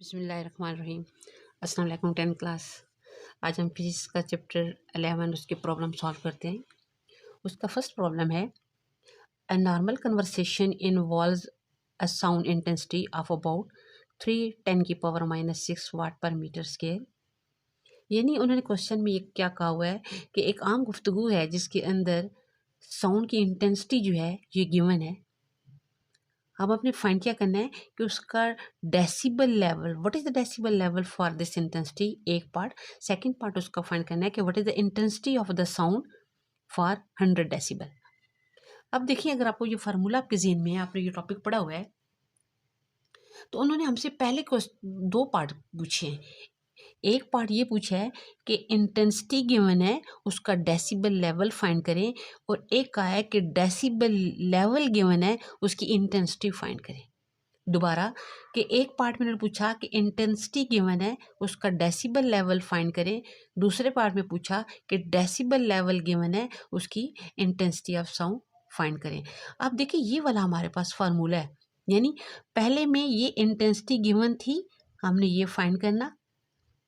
बिस्मिल्लाहिर्रहमानिर्रहीम। अस्सलाम वालेकुम 10 क्लास। आज हम फिजिक्स का चैप्टर 11 उसके प्रॉब्लम सॉल्व करते हैं। उसका फर्स्ट प्रॉब्लम है a normal conversation involves a sound intensity of about 3 × 10⁻⁻6 वाट पर मीटर स्क्वायर। यानी उन्होंने क्वेश्चन में ये क्या कहा हुआ है कि एक आम गुफ्तगू है जिसके अंदर साउंड की इंटेंसिटी जो है ये गिवन है। अब आपने फाइंड क्या करना है कि उसका decibel level, what is the decibel level for this intensity, एक पार्ट। सेकंड पार्ट उसका फाइंड करना है कि what is the intensity of the sound for 100 decibel. अब देखिए, अगर आपको ये फार्मूला आपके ज़हन में है, आपने ये टॉपिक पढ़ा हुआ है, तो उन्होंने हमसे पहले दो पार्ट पूछे हैं। एक पार्ट ये पूछा है कि इंटेंसिटी गिवन है, उसका डेसिबल लेवल फाइंड करें, और एक कहा है कि डेसिबल लेवल गिवन है, उसकी इंटेंसिटी फाइंड करें। दोबारा कि एक पार्ट में पूछा कि इंटेंसिटी गिवन है, उसका डेसिबल लेवल फाइंड करें। दूसरे पार्ट में पूछा कि डेसिबल लेवल गिवन है, उसकी इंटेंसिटी ऑफ साउंड फाइंड करें। अब देखिए, ये वाला हमारे पास फार्मूला है, यानी पहले में ये इंटेंसिटी गिवन थी, हमने ये फाइंड करना,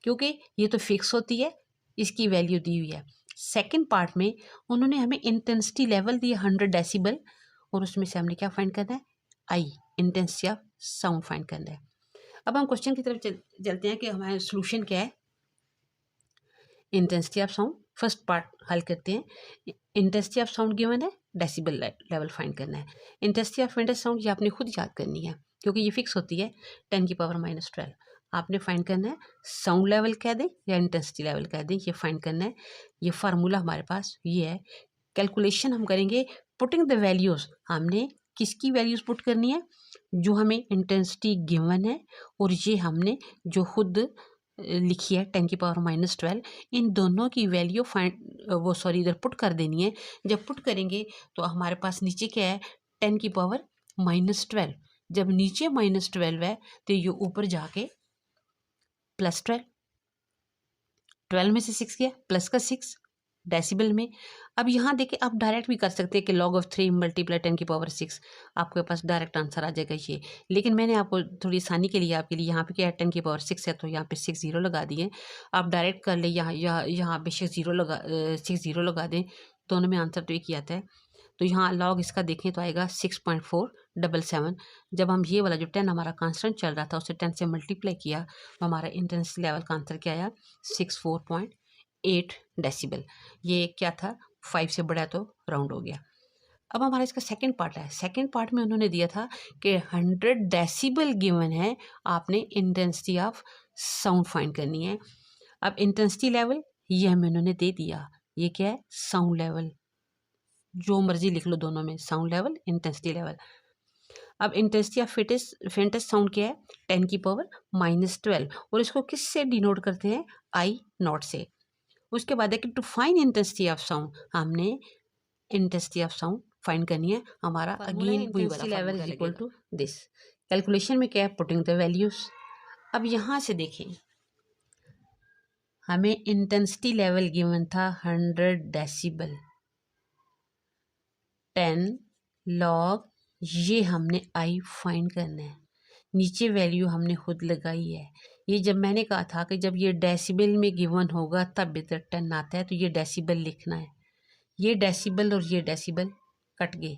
क्योंकि ये तो फिक्स होती है, इसकी वैल्यू दी हुई है। सेकंड पार्ट में उन्होंने हमें इंटेंसिटी लेवल दिया 100 डेसिबल, और उसमें से हमने क्या फाइंड करना है, आई, इंटेंसिटी ऑफ साउंड फाइंड करना है। अब हम क्वेश्चन की तरफ चलते हैं कि हमारा सोल्यूशन क्या है। Intensity of sound first part हल करते हैं। इंटेंसिटी ऑफ साउंड गिवन है, डेसिबल लेवल फाइंड करना है। इंटेंसिटी ऑफ विंडर साउंड ये आपने खुद याद करनी है, क्योंकि ये फिक्स होती है 10⁻⁻12। आपने फाइंड करना है, साउंड लेवल कह दें या इंटेंसिटी लेवल कह दें, ये फाइंड करना है। ये फार्मूला हमारे पास ये है। कैलकुलेशन हम करेंगे पुटिंग द वैल्यूज़। हमने किसकी वैल्यूज़ पुट करनी है, जो हमें इंटेंसिटी गिवन है, और ये हमने जो खुद लिखी है 10⁻⁻12, इन दोनों की वैल्यू इधर पुट कर देनी है। जब पुट करेंगे तो हमारे पास नीचे क्या है, 10⁻12। जब नीचे -12 है तो ये ऊपर जाके +12, 12 में से 6 गया, प्लस का 6 डेसिबल में। अब यहाँ देखिए, आप डायरेक्ट भी कर सकते हैं कि log of 3 × 10⁻6, आपके पास डायरेक्ट आंसर आ जाएगा ये। लेकिन मैंने आपको थोड़ी आसानी के लिए, आपके लिए यहाँ पे क्या है, 10⁻6 है, तो यहाँ पे 6 0 लगा दिए। आप डायरेक्ट कर ले, यहाँ पे 6 0 लगा दें, दोनों में आंसर तो एक ही आता है। तो यहाँ लॉग इसका देखें तो आएगा 6.477। जब हम ये वाला जो 10 हमारा कांस्टेंट चल रहा था, उसे 10 से मल्टीप्लाई किया, तो हमारा इंटेंसिटी लेवल का आंसर क्या आया, 64.8 डेसिबल। ये क्या था, 5 से बड़ा तो राउंड हो गया। अब हमारा इसका सेकंड पार्ट है। सेकंड पार्ट में उन्होंने दिया था कि 100 डेसिबल गिवन है, आपने इंटेंसिटी ऑफ साउंड फाइंड करनी है। अब इंटेंसिटी लेवल ये हमें उन्होंने दे दिया, ये क्या है, साउंड लेवल, जो मर्जी लिख लो दोनों में, साउंड लेवल, इंटेंसिटी लेवल। अब इंटेंसिटी ऑफ फेंटेस्ट साउंड क्या है, 10⁻12, और इसको किससे डिनोट करते हैं, आई नॉट से। उसके बाद है कि to find intensity of sound, हमने इंटेंसिटी ऑफ साउंड फाइंड करनी है। हमारा again intensity level is equal to this. Calculation में क्या है, पुटिंग द वैल्यूज। अब यहाँ से देखें, हमें इंटेंसिटी लेवल गिवन था 100 डेसिबल, 10 log, ये हमने आई फाइंड करना है। नीचे वैल्यू हमने खुद लगाई है। ये जब मैंने कहा था कि जब ये डेसिबल में गिवन होगा तब इधर 10 आता है, तो ये डेसिबल लिखना है। ये डेसिबल और ये डेसिबल कट गए,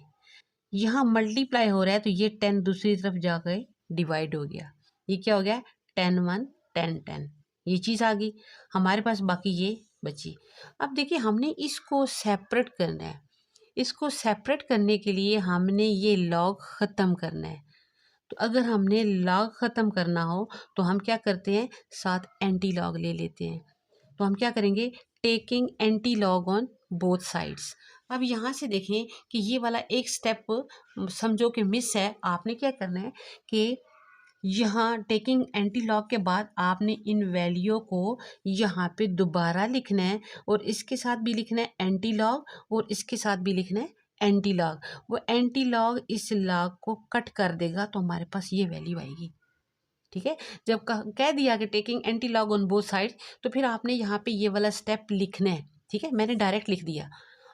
यहाँ मल्टीप्लाई हो रहा है, तो ये 10 दूसरी तरफ जाकर डिवाइड हो गया। ये क्या हो गया, 10 1 10 10, ये चीज़ आ गई हमारे पास, बाकी ये बची। अब देखिए, हमने इसको सेपरेट करना है। इसको सेपरेट करने के लिए हमने ये लॉग ख़त्म करना है। तो अगर हमने लॉग ख़त्म करना हो तो हम क्या करते हैं, साथ एंटी लॉग ले लेते हैं। तो हम क्या करेंगे, taking anti log on both sides. अब यहाँ से देखें कि ये वाला एक स्टेप समझो कि मिस है। आपने क्या करना है कि यहाँ टेकिंग एंटी लॉग के बाद आपने इन वैल्यू को यहाँ पे दोबारा लिखना है, और इसके साथ भी लिखना है एंटी लॉग, और इसके साथ भी लिखना है एंटी लॉग। वो एंटी लॉग इस लॉग को कट कर देगा, तो हमारे पास ये वैल्यू आएगी। ठीक है, जब कह दिया कि taking anti log on both side, तो फिर आपने यहाँ पे ये वाला स्टेप लिखना है। ठीक है, मैंने डायरेक्ट लिख दिया।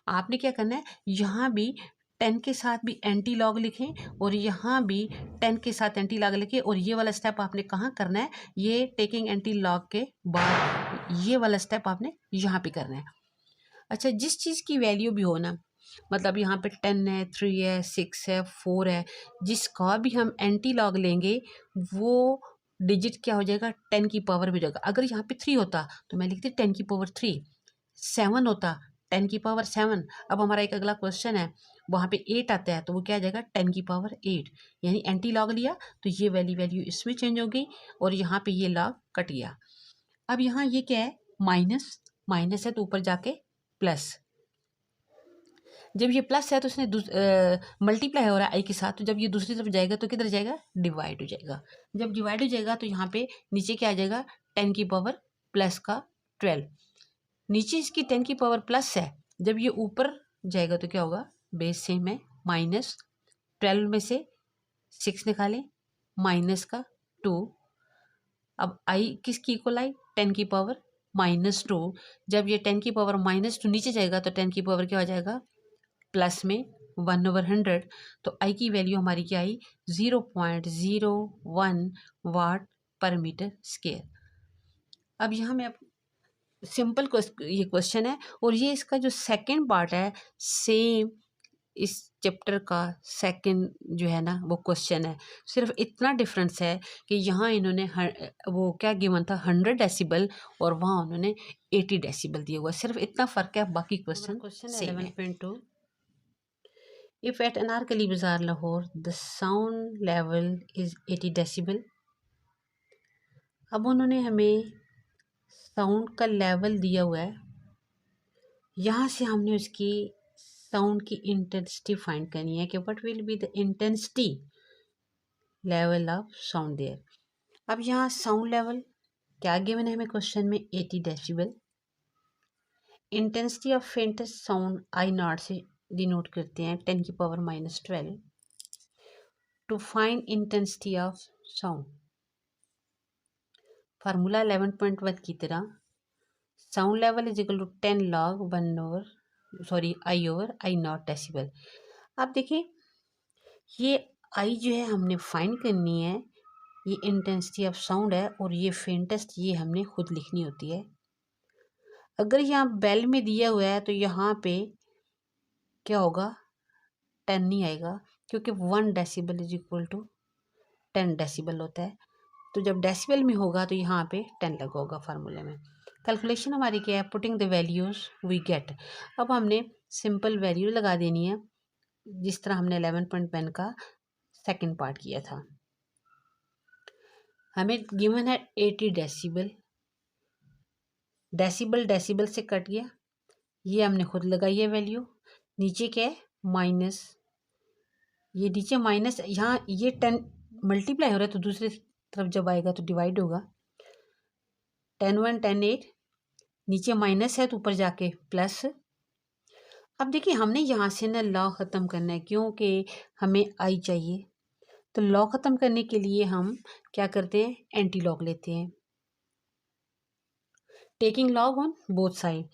आपने क्या करना है, यहाँ भी 10 के साथ भी एंटी लॉग लिखें और यहाँ भी 10 के साथ एंटी लॉग लिखें। और ये वाला स्टेप आपने कहाँ करना है, ये टेकिंग एंटी लॉग के बाद ये वाला स्टेप आपने यहाँ पे करना है। अच्छा, जिस चीज़ की वैल्यू भी हो ना, मतलब यहाँ पे 10 है, 3 है, 6 है, 4 है, जिसका भी हम एंटी लॉग लेंगे वो डिजिट क्या हो जाएगा, 10 की पावर में जाएगा। अगर यहाँ पे 3 होता तो मैं लिखती 10 की पावर 3, 7 होता 10 की पावर 7। अब हमारा एक अगला क्वेश्चन है, वहाँ पे 8 आता है तो वो क्या आ जाएगा, 10 की पावर 8। यानी एंटी लॉग लिया तो ये वैल्यू इसमें चेंज हो गई और यहाँ पे ये लॉग कट गया। अब यहाँ ये क्या है, माइनस है तो ऊपर जाके प्लस। जब ये प्लस है तो उसने मल्टीप्लाई हो रहा है आई के साथ, तो जब ये दूसरी तरफ जाएगा तो किधर जाएगा, डिवाइड हो जाएगा। जब डिवाइड हो जाएगा तो यहाँ पे नीचे क्या आ जाएगा, 10 की पावर प्लस का 12। नीचे इसकी 10 की पावर प्लस है, जब ये ऊपर जाएगा तो क्या होगा, बेस सेम है, माइनस 12 में से 6 निकालें, माइनस का 2। अब आई किसकी इक्वल आई, 10 की पावर -2। जब ये 10 की पावर -2 नीचे जाएगा तो 10 की पावर क्या हो जाएगा, प्लस में 1/100। तो आई की वैल्यू हमारी क्या आई, 0.01 वाट पर मीटर स्क्वायर। अब यहाँ मैं सिंपल ये क्वेश्चन है और ये इसका जो सेकंड पार्ट है सेम इस चैप्टर का सेकंड जो है ना वो क्वेश्चन है। सिर्फ इतना डिफरेंस है कि यहाँ इन्होंने वो क्या गिवन था 100 डेसिबल और वहाँ उन्होंने 80 डेसिबल दिया हुआ, सिर्फ इतना फ़र्क है, बाकी question 11.2। If at Anarkali Bazaar Lahore the sound level is 80 decibel। अब उन्होंने हमें साउंड का लेवल दिया हुआ है, यहाँ से हमने उसकी साउंड की इंटेंसिटी फाइंड करनी है कि what will be the intensity level of sound there. अब यहाँ साउंड लेवल क्या गिवन है हमें क्वेश्चन में, 80 decibel. Intensity of faintest sound I naught से डिनोट करते हैं 10 की power -12। To find intensity of sound, formula 11.1 की तरह sound level is equal to 10 log 1 I over I naught decibel. अब देखिए ये आई जो है हमने फाइंड करनी है, ये इंटेंसिटी ऑफ साउंड है और ये फेंटेस्ट ये हमने खुद लिखनी होती है। अगर यहाँ बेल में दिया हुआ है तो यहाँ पे क्या होगा, 10 नहीं आएगा क्योंकि 1 decibel is equal to 10 decibel होता है। तो जब डेसिबल में होगा तो यहाँ पे 10 लगा होगा फार्मूले में। कैलकुलेशन हमारी क्या है, putting the values we get. अब हमने सिंपल वैल्यू लगा देनी है जिस तरह हमने 11.1 का सेकंड पार्ट किया था। हमें गिवन है 80 डेसिबल, डेसिबल से कट गया, ये हमने खुद लगाई है वैल्यू। नीचे क्या है, माइनस, ये नीचे माइनस, यहाँ ये 10 मल्टीप्लाई हो रहा है तो दूसरी तरफ जब आएगा तो डिवाइड होगा। 10 1 10 8, नीचे माइनस है तो ऊपर जाके प्लस। अब देखिए हमने यहाँ से ना लॉ ख़त्म करना है क्योंकि हमें आई चाहिए, तो लॉ ख़त्म करने के लिए हम क्या करते हैं, एंटी लॉग लेते हैं, taking log on both side.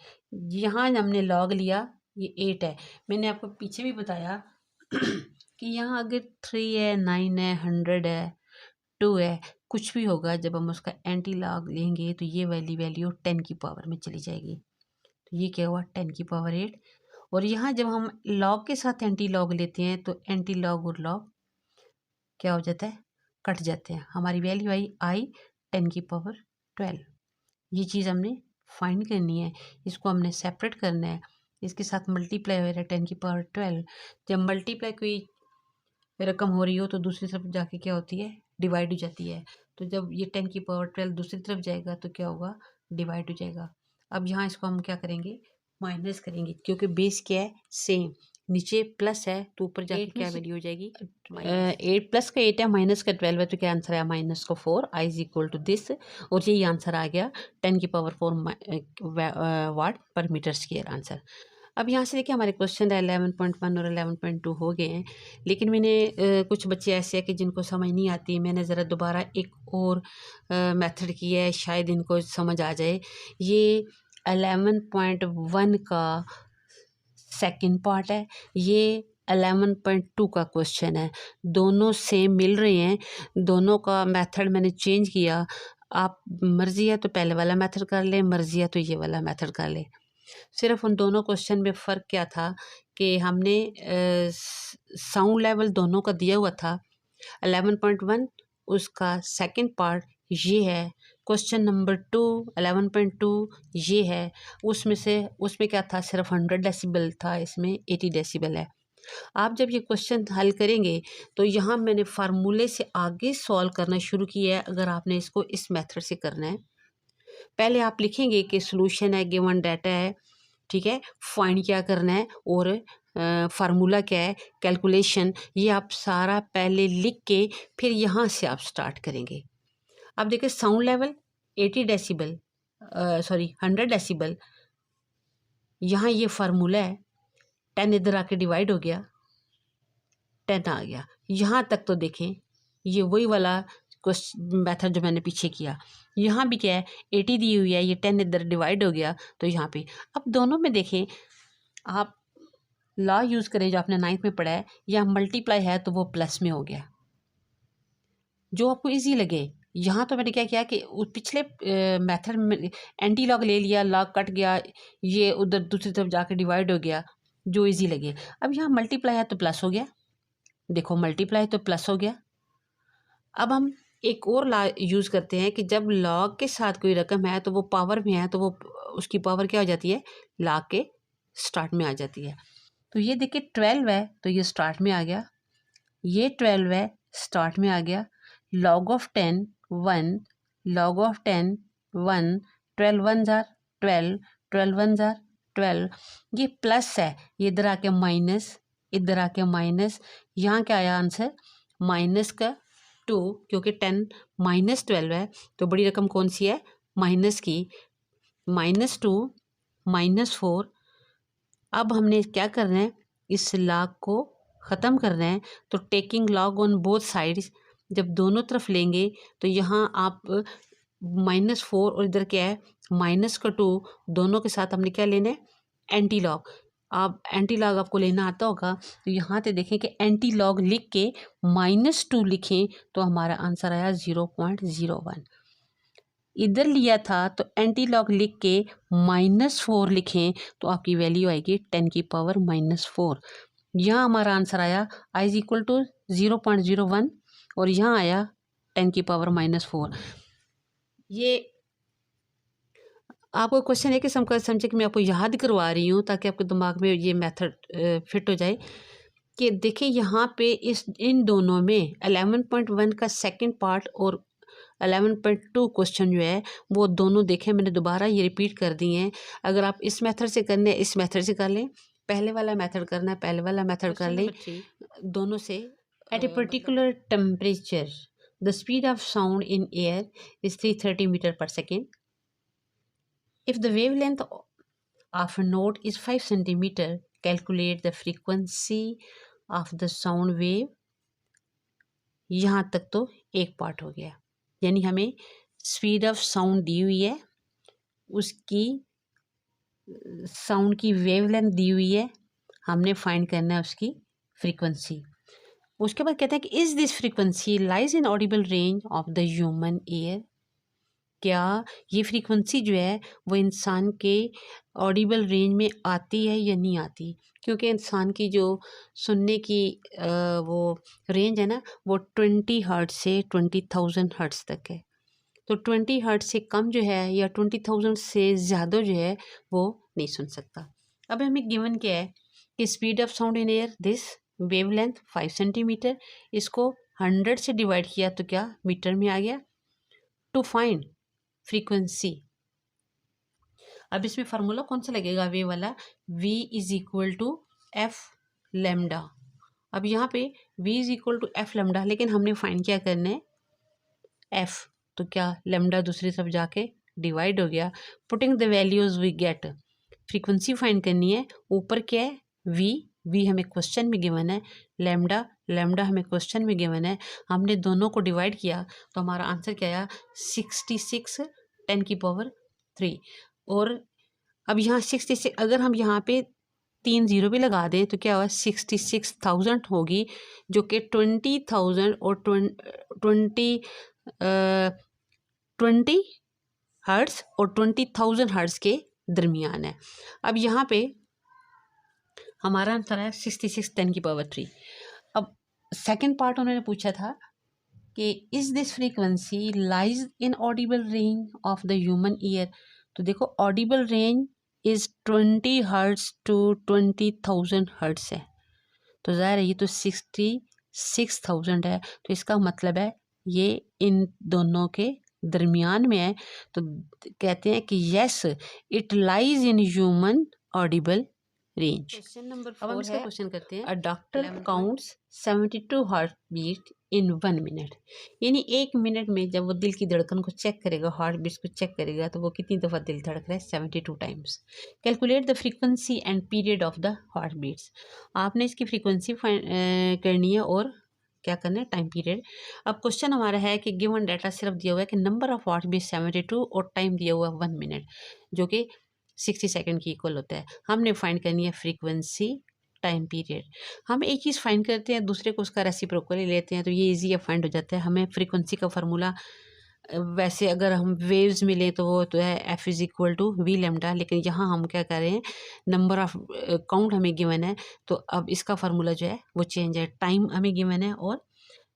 यहाँ हमने लॉग लिया, ये 8 है, मैंने आपको पीछे भी बताया कि यहाँ अगर 3 है, 9 है, 100 है, 2 है, कुछ भी होगा, जब हम उसका एंटी लॉग लेंगे तो ये वाली वैल्यू 10 की पावर में चली जाएगी। तो ये क्या हुआ, 10 की पावर 8। और यहाँ जब हम लॉग के साथ एंटी लॉग लेते हैं तो एंटी लॉग और लॉग क्या हो जाता है, कट जाते हैं। हमारी वैल्यू आई 10 की पावर 12। ये चीज़ हमने फाइंड करनी है, इसको हमने सेपरेट करना है, इसके साथ मल्टीप्लाई हो रहा है 10 की पावर 12। जब मल्टीप्लाई कोई रकम हो रही हो तो दूसरी तरफ जाके क्या होती है, डिवाइड हो जाती है। तो जब ये 10 की पावर 12 दूसरी तरफ जाएगा तो क्या होगा, डिवाइड हो जाएगा। अब यहाँ इसको हम क्या करेंगे, माइनस करेंगे क्योंकि बेस क्या है, सेम, नीचे प्लस है तो ऊपर जाके क्या वैल्यू हो जाएगी, 8 प्लस का 8 है, माइनस का 12 है, तो क्या आंसर आया, माइनस का 4, I is equal to this. और यही आंसर आ गया 10 की पावर 4 वाट पर मीटर स्क्वायर आंसर। अब यहाँ से देखिए हमारे क्वेश्चन 11.1 और 11.2 हो गए हैं, लेकिन मैंने कुछ बच्चे ऐसे हैं कि जिनको समझ नहीं आती, मैंने ज़रा दोबारा एक और मेथड किया है, शायद इनको समझ आ जाए। ये 11.1 का सेकंड पार्ट है, ये 11.2 का क्वेश्चन है, दोनों सेम मिल रहे हैं, दोनों का मेथड मैंने चेंज किया। आप मर्ज़ी है तो पहले वाला मेथड कर लें, मर्ज़ी है तो ये वाला मेथड कर लें। सिर्फ उन दोनों क्वेश्चन में फ़र्क क्या था कि हमने साउंड लेवल दोनों का दिया हुआ था। 11.1 उसका सेकंड पार्ट ये है, क्वेश्चन नंबर 2 11.2 ये है। उसमें क्या था, सिर्फ 100 डेसिबल था, इसमें 80 डेसिबल है। आप जब ये क्वेश्चन हल करेंगे तो यहाँ मैंने फार्मूले से आगे सॉल्व करना शुरू किया है। अगर आपने इसको इस मेथड से करना है, पहले आप लिखेंगे कि सॉल्यूशन है, गिवन डाटा है, ठीक है, फाइंड क्या करना है और फार्मूला क्या है, कैलकुलेशन, ये आप सारा पहले लिख के फिर यहाँ से आप स्टार्ट करेंगे। अब देखिए sound level 80 decibel, sorry 100 decibel, यहाँ ये फार्मूला है, 10 इधर आके डिवाइड हो गया, 10 आ गया। यहाँ तक तो देखें ये वही वाला क्वेश्चन मेथड जो मैंने पीछे किया। यहाँ भी क्या है, 80 दी हुई है, ये 10 इधर डिवाइड हो गया तो यहाँ पे। अब दोनों में देखें, आप लॉ यूज़ करें जो आपने 9th में पढ़ा है, या मल्टीप्लाई है तो वो प्लस में हो गया, जो आपको इजी लगे। यहाँ तो मैंने क्या किया कि पिछले मेथड में एंटी लॉग ले लिया, लॉग कट गया, ये उधर दूसरी तरफ जाके डिवाइड हो गया, जो इजी लगे। अब यहाँ मल्टीप्लाई है तो प्लस हो गया, देखो मल्टीप्लाई तो प्लस हो गया। अब हम एक और लॉ यूज़ करते हैं कि जब लॉग के साथ कोई रकम है तो वो पावर में है तो वो उसकी पावर क्या हो जाती है, लॉग के स्टार्ट में आ जाती है। तो ये देखिए 12 है तो ये स्टार्ट में आ गया, ये 12 है स्टार्ट में आ गया। Log of 10 1, log of 10 1, 12 1 jar 12, 12 1 jar 12, ये प्लस है, ये इधर आके माइनस, इधर आके माइनस, यहाँ क्या आया आंसर, माइनस का 2, क्योंकि 10 माइनस 12 है तो बड़ी रकम कौन सी है, माइनस की, -2 -4। अब हमने क्या करना है, इस लॉग को ख़त्म करना है, तो taking log on both sides, जब दोनों तरफ लेंगे तो यहाँ आप -4 और इधर क्या है -2, दोनों के साथ हमने क्या लेना है, एंटी लॉग। आप एंटी लॉग आपको लेना आता होगा तो यहाँ पे देखें कि एंटी लॉग लिख के -2 लिखें तो हमारा आंसर आया 0.01। इधर लिया था तो एंटी लॉग लिख के -4 लिखें तो आपकी वैल्यू आएगी 10 की पावर -4। यहाँ हमारा आंसर आया i इज इक्वल टू 0.01 और यहाँ आया 10 की पावर -4। ये आपको क्वेश्चन है कि समझे कि मैं आपको याद करवा रही हूँ ताकि आपके दिमाग में ये मेथड फिट हो जाए कि देखिए यहाँ पे इन दोनों में 11.1 का सेकंड पार्ट और 11.2 क्वेश्चन जो है वो दोनों देखें, मैंने दोबारा ये रिपीट कर दिए हैं। अगर आप इस मेथड से करने इस मेथड से कर लें, पहले वाला मेथड करना है पहले वाला मेथड कर लें, दोनों से। At a particular temperature the speed of sound in air is 330 meter पर second. If the wavelength of a note is 5 centimeter, calculate the frequency of the sound wave। यहाँ तक तो एक पार्ट हो गया, यानी हमें स्पीड ऑफ साउंड दी हुई है, उसकी साउंड की वेवलेंथ दी हुई है, हमने फाइंड करना है उसकी फ्रीक्वेंसी। उसके बाद कहते हैं कि is this frequency lies in audible range of the human year. क्या ये फ्रीक्वेंसी जो है वो इंसान के ऑडिबल रेंज में आती है या नहीं आती, क्योंकि इंसान की जो सुनने की वो रेंज है ना वो 20 हर्ट्ज से 20,000 हर्ट्ज तक है। तो 20 हर्ट्ज से कम जो है या 20,000 से ज़्यादा जो है वो नहीं सुन सकता। अब हमें गिवन क्या है कि speed of sound in air this wavelength 5 centimetre, इसको 100 से डिवाइड किया तो क्या मीटर में आ गया। टू फाइंड फ्रीक्वेंसी, अब इसमें फार्मूला कौन सा लगेगा, वे वाला, v is equal to f lambda. अब यहाँ पे v is equal to f lambda, लेकिन हमने फाइंड क्या करना है f, तो क्या लेमडा दूसरी तरफ जाके डिवाइड हो गया। Putting the values we get, frequency find करनी है, ऊपर क्या है v हमें क्वेश्चन में गिवन है, लेमडा हमें क्वेश्चन में गिवन है, हमने दोनों को डिवाइड किया तो हमारा आंसर क्या आया 66 10 की पावर 3। और अब यहाँ 66, अगर हम यहाँ पे 3 जीरो भी लगा दें तो क्या हुआ 66,000 होगी, जो कि 20,000 और 20 हर्ट्स और 20,000 हर्ट्स के दरमियान है। अब यहाँ पे हमारा आंसर है 66 10⁻³ अब सेकंड पार्ट उन्होंने पूछा था कि is this frequency lies in audible range of the human ear. तो देखो audible range is 20 hertz to 20,000 hertz है, तो ज़ाहिर है ये तो 66,000 है, तो इसका मतलब है ये इन दोनों के दरमियान में है। तो कहते हैं कि yes it lies in human audible range. Question number 4 है, क्वेश्चन करते हैं, a doctor counts 72 heart beat in 1 minute, यानी 1 मिनट में जब वो दिल की धड़कन को चेक करेगा, हार्ट बीट्स को चेक करेगा, तो वो कितनी दफ़ा दिल धड़क रहा है 72 times. Calculate the frequency and period of the heart beats. आपने इसकी फ्रीक्वेंसी करनी है और क्या करना है, टाइम पीरियड। अब क्वेश्चन हमारा है कि गिवन डाटा सिर्फ दिया हुआ है कि नंबर ऑफ हार्ट बीट 72 और टाइम दिया हुआ है 1 मिनट, जो कि 60 सेकंड की इक्वल होता है। हमने फाइंड करनी है फ्रीक्वेंसी, टाइम पीरियड। हम एक चीज़ फाइंड करते हैं, दूसरे को उसका रेसिप्रोकल ले लेते हैं, तो ये इजी फाइंड हो जाता है। हमें फ्रीक्वेंसी का फार्मूला वैसे अगर हम वेव्स में लें तो वो तो है F is equal to v lambda, लेकिन यहाँ हम क्या कर रहे हैं, नंबर ऑफ काउंट हमें गिवन है, तो अब इसका फार्मूला जो है वो चेंज है। टाइम हमें गिवन है और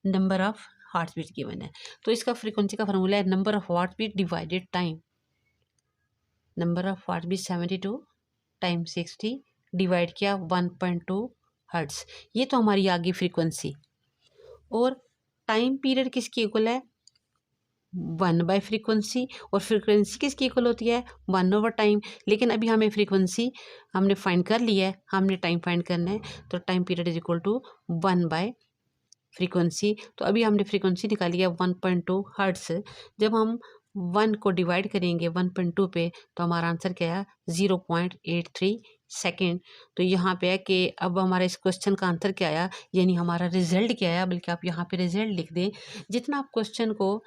number of heart beat given है, तो इसका फ्रीक्वेंसी का फार्मूला है number of heart beat divided time. Number of heart beat 72 time 60 divide किया 1.2 हर्ट्स, ये तो हमारी आ गई फ्रीक्वेंसी। और टाइम पीरियड किसकी इक्वल है, 1/फ्रीक्वेंसी, और फ्रीक्वेंसी किसकी इक्वल होती है 1/टाइम। लेकिन अभी हमें फ्रीक्वेंसी हमने फाइंड कर लिया है, हमने टाइम फाइंड करना है, तो time period is equal to 1/फ्रीक्वेंसी। तो अभी हमने फ्रीक्वेंसी निकाली है 1.2 हर्ट्स। जब हम 1 को डिवाइड करेंगे 1.2 पे, तो हमारा आंसर क्या है 0.83 सेकेंड। तो यहाँ पे है कि अब हमारा इस क्वेश्चन का आंसर क्या आया, यानी हमारा रिजल्ट क्या आया, बल्कि आप यहाँ पे रिजल्ट लिख दें। जितना आप क्वेश्चन को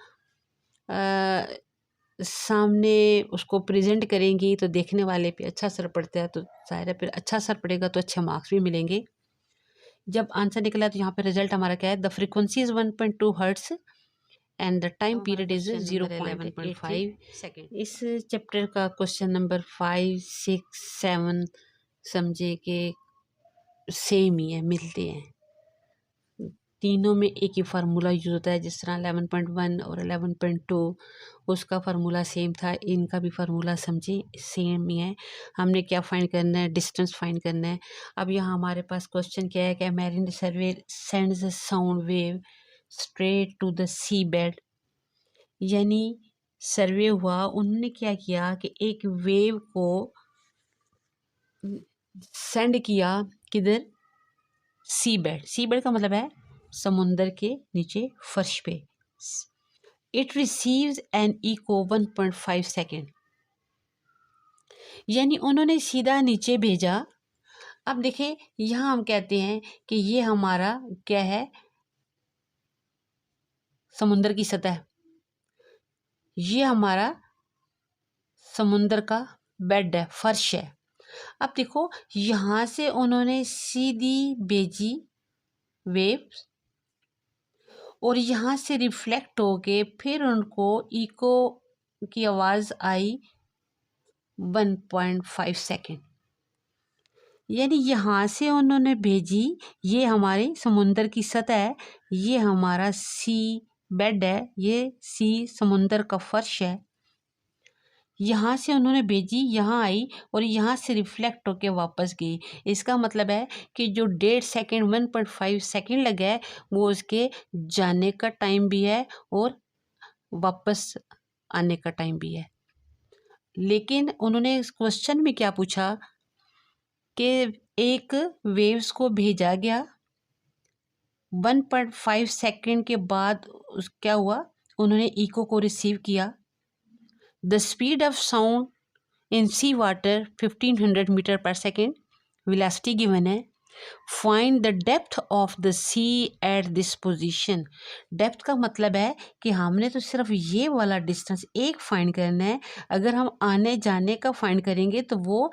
सामने उसको प्रेजेंट करेंगी तो देखने वाले पे अच्छा असर पड़ता है, तो जाहिर है फिर अच्छा असर पड़ेगा तो अच्छे मार्क्स भी मिलेंगे। जब आंसर निकला तो यहाँ पे रिजल्ट हमारा क्या है, the frequency is 1.2 hertz and the time period is 0.11.5 second. इस चैप्टर का क्वेश्चन नंबर 5, 6, 7 समझे कि सेम ही है, मिलते हैं। तीनों में एक ही फार्मूला यूज होता है, जिस तरह 11.1 और 11.2 उसका फार्मूला सेम था, इनका भी फार्मूला समझे सेम ही है। हमने क्या फाइंड करना है, डिस्टेंस फाइंड करना है। अब यहाँ हमारे पास क्वेश्चन क्या है कि marine survey sends a sound wave straight to the sea bed, यानी सर्वे हुआ, उन्होंने क्या किया कि एक वेव को सेंड किया किधर, सी बेड। सी बेड का मतलब है समुंदर के नीचे फर्श पे। It receives an echo 1.5 second, यानी उन्होंने सीधा नीचे भेजा। अब देखें यहाँ हम कहते हैं कि ये हमारा क्या है, समुंदर की सतह, ये हमारा समुंदर का बेड है, फर्श है। अब देखो यहाँ से उन्होंने सीधी भेजी वेव और यहाँ से रिफ्लेक्ट होके फिर उनको इको की आवाज़ आई 1.5 सेकेंड, यानी यहाँ से उन्होंने भेजी, ये हमारी समुंदर की सतह है, ये हमारा सी बेड है, ये सी समुंदर का फर्श है। यहाँ से उन्होंने भेजी, यहाँ आई और यहाँ से रिफ्लेक्ट होके वापस गई। इसका मतलब है कि जो 1.5 सेकेंड 1.5 सेकेंड लगा है वो उसके जाने का टाइम भी है और वापस आने का टाइम भी है। लेकिन उन्होंने इस क्वेश्चन में क्या पूछा कि एक वेव्स को भेजा गया, 1.5 सेकेंड के बाद क्या हुआ, उन्होंने इको को रिसीव किया। The speed of sound in sea water 1500 meter पर सेकेंड, वेलोसिटी गिवन है। Find the depth of the sea at this position. Depth का मतलब है कि हमने तो सिर्फ ये वाला डिस्टेंस एक फाइंड करना है, अगर हम आने जाने का फाइंड करेंगे तो वो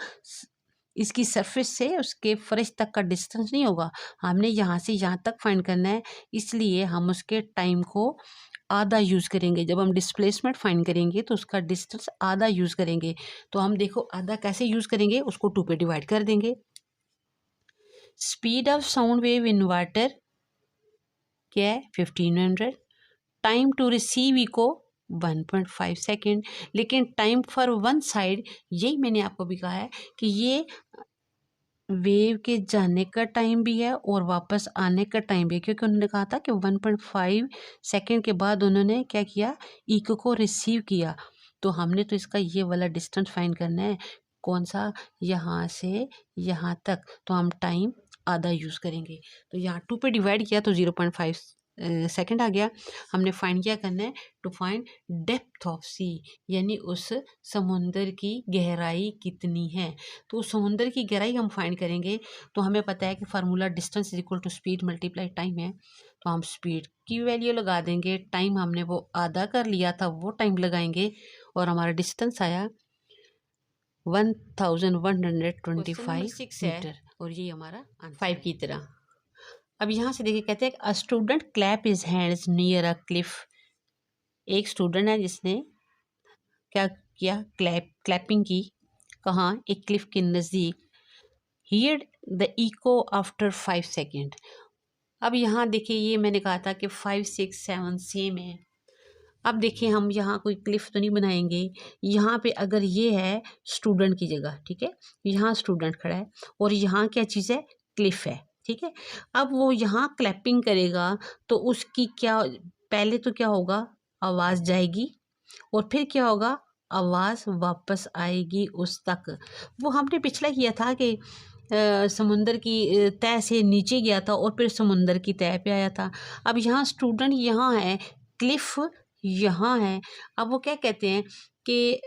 इसकी सरफेस से उसके फर्श तक का डिस्टेंस नहीं होगा, हमने यहाँ से यहाँ तक फाइंड करना है, इसलिए हम उसके टाइम को आधा यूज़ करेंगे। जब हम डिस्प्लेसमेंट फाइंड करेंगे तो उसका डिस्टेंस आधा यूज़ करेंगे। तो हम देखो आधा कैसे यूज़ करेंगे, उसको 2 पे डिवाइड कर देंगे। Speed of sound wave in water क्या है 1500, time to receive echo 1.5 second, लेकिन टाइम फॉर वन साइड, यही मैंने आपको भी कहा है कि ये वेव के जाने का टाइम भी है और वापस आने का टाइम भी है, क्योंकि उन्होंने कहा था कि 1.5 सेकेंड के बाद उन्होंने क्या किया, इको को रिसीव किया। तो हमने तो इसका ये वाला डिस्टेंस फाइंड करना है, कौन सा, यहाँ से यहाँ तक, तो हम टाइम आधा यूज़ करेंगे। तो यहाँ 2 पे डिवाइड किया तो 0.5 सेकेंड आ गया। हमने फाइंड क्या करना है, टू फाइंड डेप्थ ऑफ सी, यानी उस समुंदर की गहराई कितनी है। तो उस समुंदर की गहराई हम फाइंड करेंगे। तो हमें पता है कि formula distance is equal to speed multiply time है। तो हम स्पीड की वैल्यू लगा देंगे, टाइम हमने वो आधा कर लिया था वो टाइम लगाएंगे, और हमारा डिस्टेंस आया 1125 मीटर। और ये हमारा 5 की तरह। अब यहाँ से देखिए, कहते हैं a student clap his hands near a cliff. एक स्टूडेंट है जिसने क्या किया, क्लैपिंग की, कहाँ, एक क्लिफ के नज़दीक। Hear the echo after 5 second. अब यहाँ देखिए, ये मैंने कहा था कि 5, 6, 7 सेम है। अब देखिए, हम यहाँ कोई क्लिफ तो नहीं बनाएंगे। यहाँ पे अगर ये है स्टूडेंट की जगह, ठीक है, यहाँ स्टूडेंट खड़ा है और यहाँ क्या चीज़ है, क्लिफ है, ठीक है। अब वो यहाँ क्लैपिंग करेगा तो उसकी क्या, पहले तो क्या होगा, आवाज़ जाएगी और फिर क्या होगा, आवाज़ वापस आएगी उस तक। वो हमने पिछला किया था कि समुंदर की तह से नीचे गया था और फिर समुंदर की तह पे आया था। अब यहाँ स्टूडेंट यहाँ है, क्लिफ यहाँ है। अब वो क्या कहते हैं कि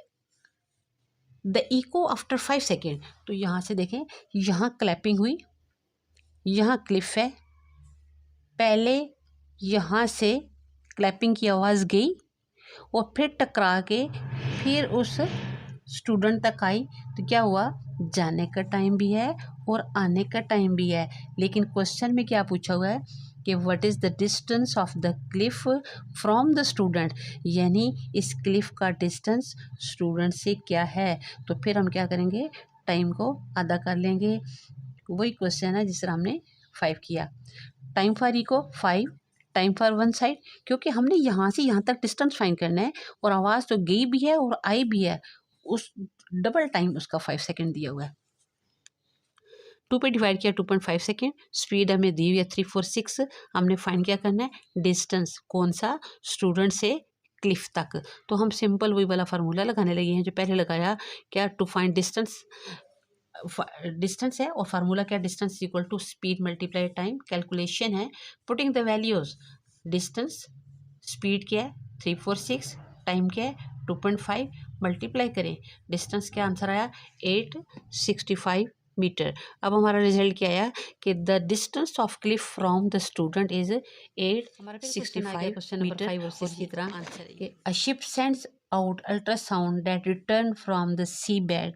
द इको आफ्टर 5 सेकेंड। तो यहाँ से देखें, यहाँ क्लैपिंग हुई, यहाँ क्लिफ है, पहले यहाँ से क्लैपिंग की आवाज़ गई और फिर टकरा के फिर उस स्टूडेंट तक आई। तो क्या हुआ, जाने का टाइम भी है और आने का टाइम भी है। लेकिन क्वेश्चन में क्या पूछा हुआ है कि what is the distance of the Cliff from the student, यानी इस क्लिफ का डिस्टेंस स्टूडेंट से क्या है। तो फिर हम क्या करेंगे, टाइम को आधा कर लेंगे। वही क्वेश्चन है जिस तरह हमने 5 किया। Time for echo 5, time for one side, क्योंकि हमने यहाँ से यहाँ तक डिस्टेंस फाइंड करना है और आवाज़ तो गई भी है और आई भी है, उस डबल टाइम उसका 5 सेकेंड दिया हुआ है। 2 पे डिवाइड किया 2.5 सेकेंड। स्पीड हमें दी हुई है 346। हमने फाइंड क्या करना है, डिस्टेंस, कौन सा, स्टूडेंट से क्लिफ तक। तो हम सिंपल वही वाला फार्मूला लगाने लगे हैं जो पहले लगाया, क्या, टू फाइंड डिस्टेंस, डिस्टेंस है और फार्मूला क्या, distance equal to speed multiply time. Calculation है, putting the values, distance, speed क्या है 346, टाइम क्या है 2.5, मल्टीप्लाई करें, डिस्टेंस क्या आंसर आया 865 मीटर। अब हमारा रिजल्ट क्या आया कि the distance of cliff from the student is 865 meter. और इसी तरह a ship sends out ultrasound that return from the sea bed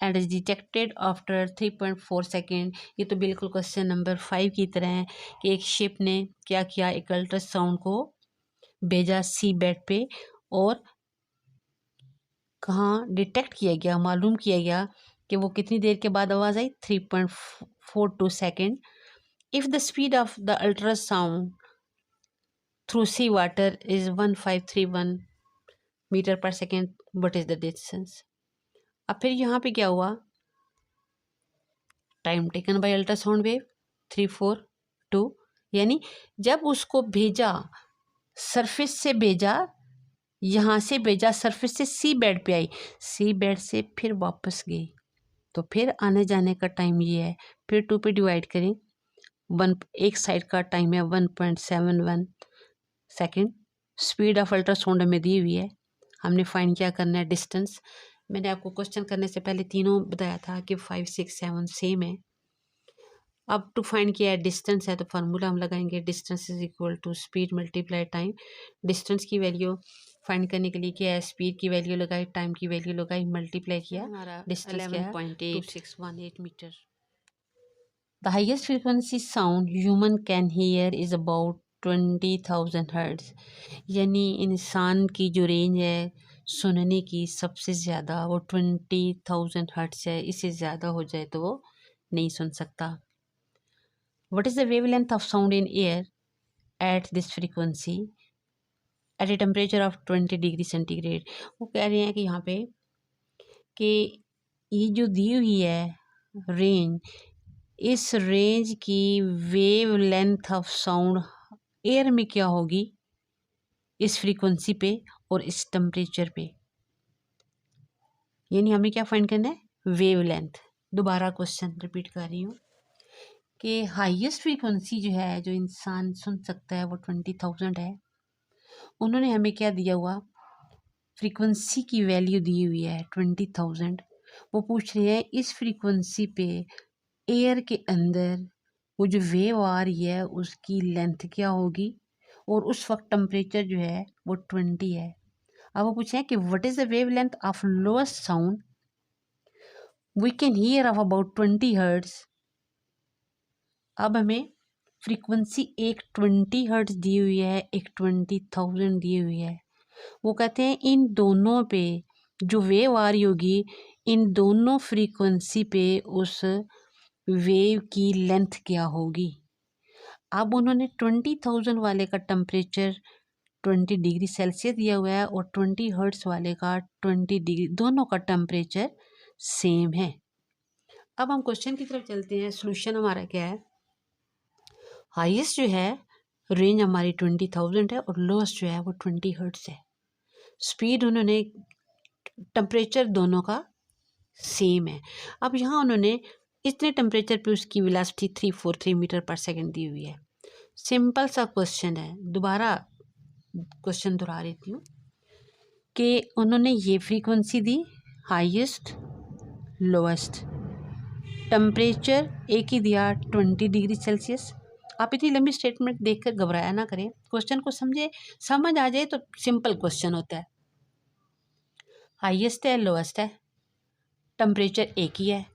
and is detected after 3.4 second. ये तो बिल्कुल क्वेश्चन नंबर 5 की तरह है कि एक शिप ने क्या किया, एक अल्ट्रासाउंड को भेजा सी बेड पे और कहाँ डिटेक्ट किया गया, मालूम किया गया कि वो कितनी देर के बाद आवाज़ आई, 3.42 सेकेंड। If the speed of the ultrasound through sea water is 1531 metre पर second, what is the distance. अब फिर यहाँ पे क्या हुआ, time taken by ultrasound wave 342, यानी जब उसको भेजा, सरफेस से भेजा, यहाँ से भेजा, सरफेस से सी बेड पे आई, सी बेड से फिर वापस गई, तो फिर आने जाने का टाइम ये है। फिर 2 पे डिवाइड करें, एक साइड का टाइम है 1.71 सेकेंड। स्पीड ऑफ अल्ट्रासाउंड हमें दी हुई है, हमने फाइंड क्या करना है, डिस्टेंस। मैंने आपको क्वेश्चन करने से पहले तीनों बताया था कि 5, 6, 7 सेम है। अब टू फाइंड किया है डिस्टेंस है तो फार्मूला हम लगाएंगे, distance is equal to speed multiply time. Distance की वैल्यू फाइंड करने के लिए क्या है, स्पीड की वैल्यू लगाई, टाइम की वैल्यू लगाई, मल्टीप्लाई किया, डिस्टेंस क्या है 11.8618 meter. The highest frequency sound human can hear is about 20,000 hertz. यानी इंसान की जो रेंज है सुनने की सबसे ज़्यादा वो 20,000 हर्ट्ज है, इससे ज़्यादा हो जाए तो वो नहीं सुन सकता। What is the wavelength of sound in air at this frequency at a temperature of 20 degree centigrade. वो कह रहे हैं कि यहाँ पे कि ये जो दी हुई है रेंज, इस रेंज की wave length of sound air में क्या होगी इस फ्रीक्वेंसी पे और इस टेम्परेचर पे। यानी हमें क्या फाइंड करना है, वेव लेंथ। दोबारा क्वेश्चन रिपीट कर रही हूँ कि हाईएस्ट फ्रीक्वेंसी जो है जो इंसान सुन सकता है वो 20,000 है। उन्होंने हमें क्या दिया हुआ, फ्रीक्वेंसी की वैल्यू दी हुई है 20,000। वो पूछ रहे हैं इस फ्रीक्वेंसी पे एयर के अंदर वो जो वेव आ रही है उसकी लेंथ क्या होगी और उस वक्त टेम्परेचर जो है वो 20 है। अब वो पूछे हैं कि what is the wave length of lowest sound we can hear of about 20 hertz. अब हमें फ्रीक्वेंसी एक 20 हर्ट्ज दी हुई है, एक 20,000 दी हुई है। वो कहते हैं इन दोनों पे जो वेव आ रही होगी इन दोनों फ्रीक्वेंसी पे उस वेव की लेंथ क्या होगी। अब उन्होंने 20,000 वाले का टेम्परेचर 20 डिग्री सेल्सियस दिया हुआ है और 20 हर्ट्स वाले का 20 डिग्री, दोनों का टेम्परेचर सेम है। अब हम क्वेश्चन की तरफ चलते हैं। सोल्यूशन हमारा क्या है, हाईएस्ट जो है रेंज हमारी 20,000 है और लोएस्ट जो है वो 20 हर्ट्स है। स्पीड उन्होंने, टेम्परेचर दोनों का सेम है। अब यहाँ उन्होंने इतने टेम्परेचर पे उसकी वेलोसिटी 343 मीटर पर सेकंड दी हुई है। सिंपल सा क्वेश्चन है, दोबारा क्वेश्चन दोहरा देती हूँ कि उन्होंने ये frequency the highest lowest, temperature एक ही दिया 20 डिग्री सेल्सियस। आप इतनी लंबी स्टेटमेंट देखकर घबराया ना करें, क्वेश्चन को समझे, समझ आ जाए तो सिंपल क्वेश्चन होता है। हाईएस्ट है लोएस्ट है, टेम्परेचर एक ही है,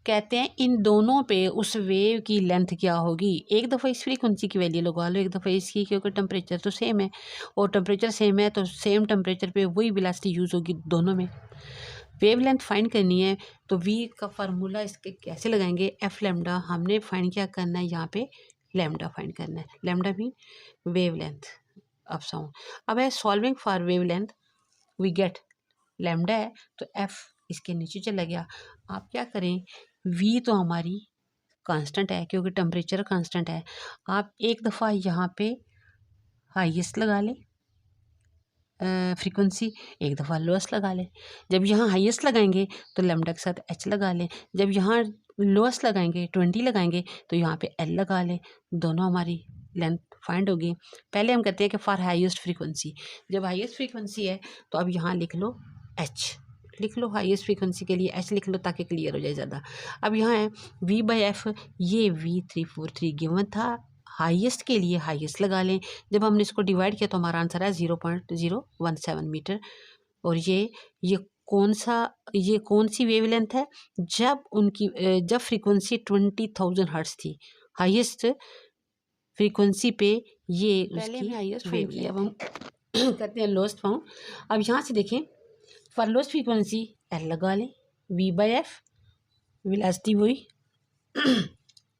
कहते हैं इन दोनों पे उस वेव की लेंथ क्या होगी। एक दफ़ा इस फ्रीक्वेंसी की वैल्यू लगा लो, एक दफ़ा इसकी, क्योंकि टेम्परेचर तो सेम है और टेम्परेचर सेम है तो सेम टेम्परेचर पे वही वेलोसिटी यूज़ होगी दोनों में। वेव लेंथ फाइंड करनी है तो वी का फार्मूला इसके कैसे लगाएंगे, एफ लेमडा। हमने फाइंड क्या करना है, यहाँ पे लेमडा फाइंड करना है। लेमडा भी वेव लेंथ ऑफ साउंड। अब है solving for wave length we get lambda है तो एफ इसके नीचे चला गया। आप क्या करें, वी तो हमारी कांस्टेंट है क्योंकि टेम्परेचर कांस्टेंट है। आप एक दफ़ा यहाँ पे हाईएस्ट लगा लें फ्रीक्वेंसी, एक दफ़ा लोएस्ट लगा लें। जब यहाँ हाईएस्ट लगाएंगे तो लेमडा के साथ एच लगा लें, जब यहाँ लोएस्ट लगाएंगे 20 लगाएंगे तो यहाँ पे एल लगा लें, दोनों हमारी लेंथ फाइंड होगी। पहले हम कहते हैं कि फॉर हाईएस्ट फ्रीक्वेंसी, जब हाईएस्ट फ्रीक्वेंसी है तो अब यहाँ लिख लो एच, लिख लो हाईएस्ट फ्रीक्वेंसी के लिए एच लिख लो ताकि क्लियर हो जाए ज़्यादा। अब यहाँ है वी बाई एफ, ये V343 गिवन था, हाईएस्ट के लिए हाईएस्ट लगा लें। जब हमने इसको डिवाइड किया तो हमारा आंसर है 0.017 मीटर। और ये कौन सी वेवलेंथ है, जब उनकी जब फ्रीक्वेंसी 20,000 हर्ट्ज थी हाईएस्ट फ्रीक्वेंसी पे, ये उसकी हाईएस्ट वेव। अब हम कहते हैं लोएस्ट फाउंड। अब यहाँ से देखें फॉर लोएस्ट फ्रीक्वेंसी एल लगा लें, वी बाई एफ वेलोसिटी वही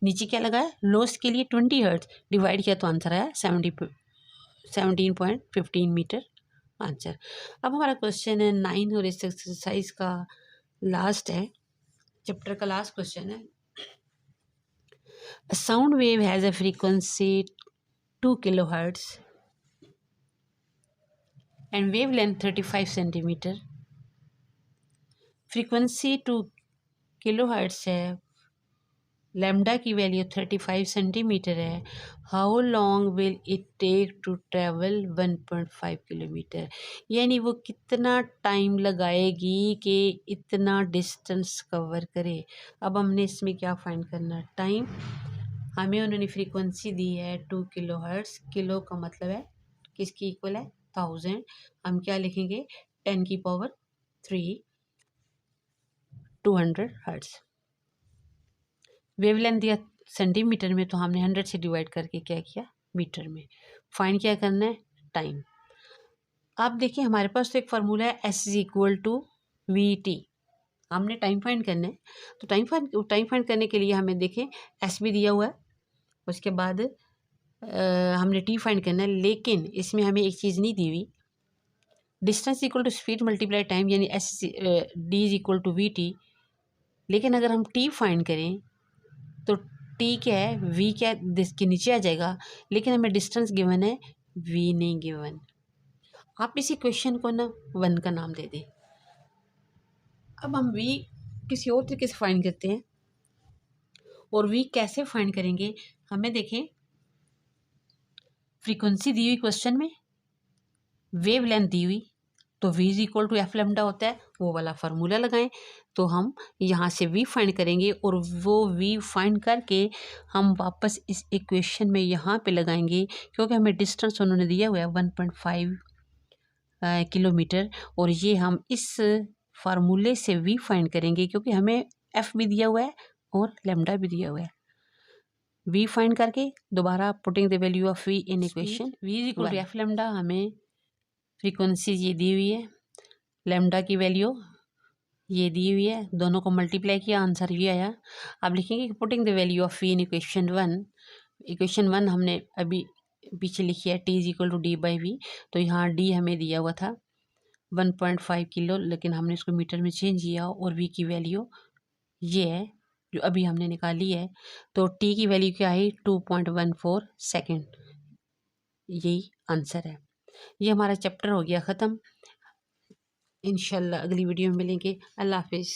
नीचे क्या लगा है, लोएस्ट के लिए 20 हर्ट्ज डिवाइड किया तो आंसर आया 17.15 मीटर आंसर। अब हमारा क्वेश्चन है 9 और इस एक्सरसाइज का लास्ट है, चैप्टर का लास्ट क्वेश्चन है। A sound wave has a frequency 2 kilohertz and wavelength 35 centimeter. Frequency 2 kilohertz है, लेमडा की वैल्यू 35 सेंटीमीटर है। How long will it take to travel 1.5 kilometer. यानी वो कितना टाइम लगाएगी कि इतना डिस्टेंस कवर करे। अब हमने इसमें क्या फाइंड करना है, टाइम हमें उन्होंने फ्रीक्वेंसी दी है 2 किलो हर्ट्स। किलो का मतलब है किसकी इक्वल है 1000। हम क्या लिखेंगे 10 की पावर 3 200 हर्ट्स। वेवलेंथ दिया सेंटीमीटर में, तो हमने 100 से डिवाइड करके क्या किया मीटर में। फाइंड क्या करना है टाइम। आप देखिए हमारे पास तो एक फार्मूला है S is equal to VT। हमने टाइम फाइंड करना है, तो टाइम फाइंड करने के लिए हमें देखें S भी दिया हुआ है, उसके बाद हमने T फाइंड करना है। लेकिन इसमें हमें एक चीज़ नहीं दी हुई, distance equal to speed multiply time, यानी D is equal to VT। लेकिन अगर हम T फाइंड करें तो T क्या है V क्या है, इसके नीचे आ जाएगा, लेकिन हमें डिस्टेंस गिवन है, V नहीं गिवन। आप इसी क्वेश्चन को ना 1 का नाम दे दें। अब हम V किसी और तरीके से फाइंड करते हैं, और V कैसे फाइंड करेंगे, हमें देखें फ्रीक्वेंसी दी हुई क्वेश्चन में, वेव लेंथ दी हुई, तो V is equal to f lambda होता है, वो वाला फार्मूला लगाएं। तो हम यहाँ से V फाइंड करेंगे, और वो V फाइंड करके हम वापस इस इक्वेशन में यहाँ पे लगाएंगे, क्योंकि हमें डिस्टेंस उन्होंने दिया हुआ है 1.5 किलोमीटर, और ये हम इस फार्मूले से V फाइंड करेंगे, क्योंकि हमें F भी दिया हुआ है और लेमडा भी दिया हुआ है। V फाइंड करके दोबारा putting the value of V in equation, V is equal to f lambda, हमें फ्रीक्वेंसी ये दी हुई है, लेमडा की वैल्यू ये दी हुई है, दोनों को मल्टीप्लाई किया, आंसर ये आया। अब लिखेंगे कि putting the value of V in equation 1। Equation 1 हमने अभी पीछे लिखी है T is equal to D by V। तो यहाँ D हमें दिया हुआ था 1.5 किलो, लेकिन हमने इसको मीटर में चेंज किया, और V की वैल्यू ये है जो अभी हमने निकाली है। तो T की वैल्यू क्या है 2.14 सेकेंड। यही आंसर है। ये हमारा चैप्टर हो गया ख़त्म। इंशाल्लाह अगली वीडियो में मिलेंगे। अल्लाह हाफिज़।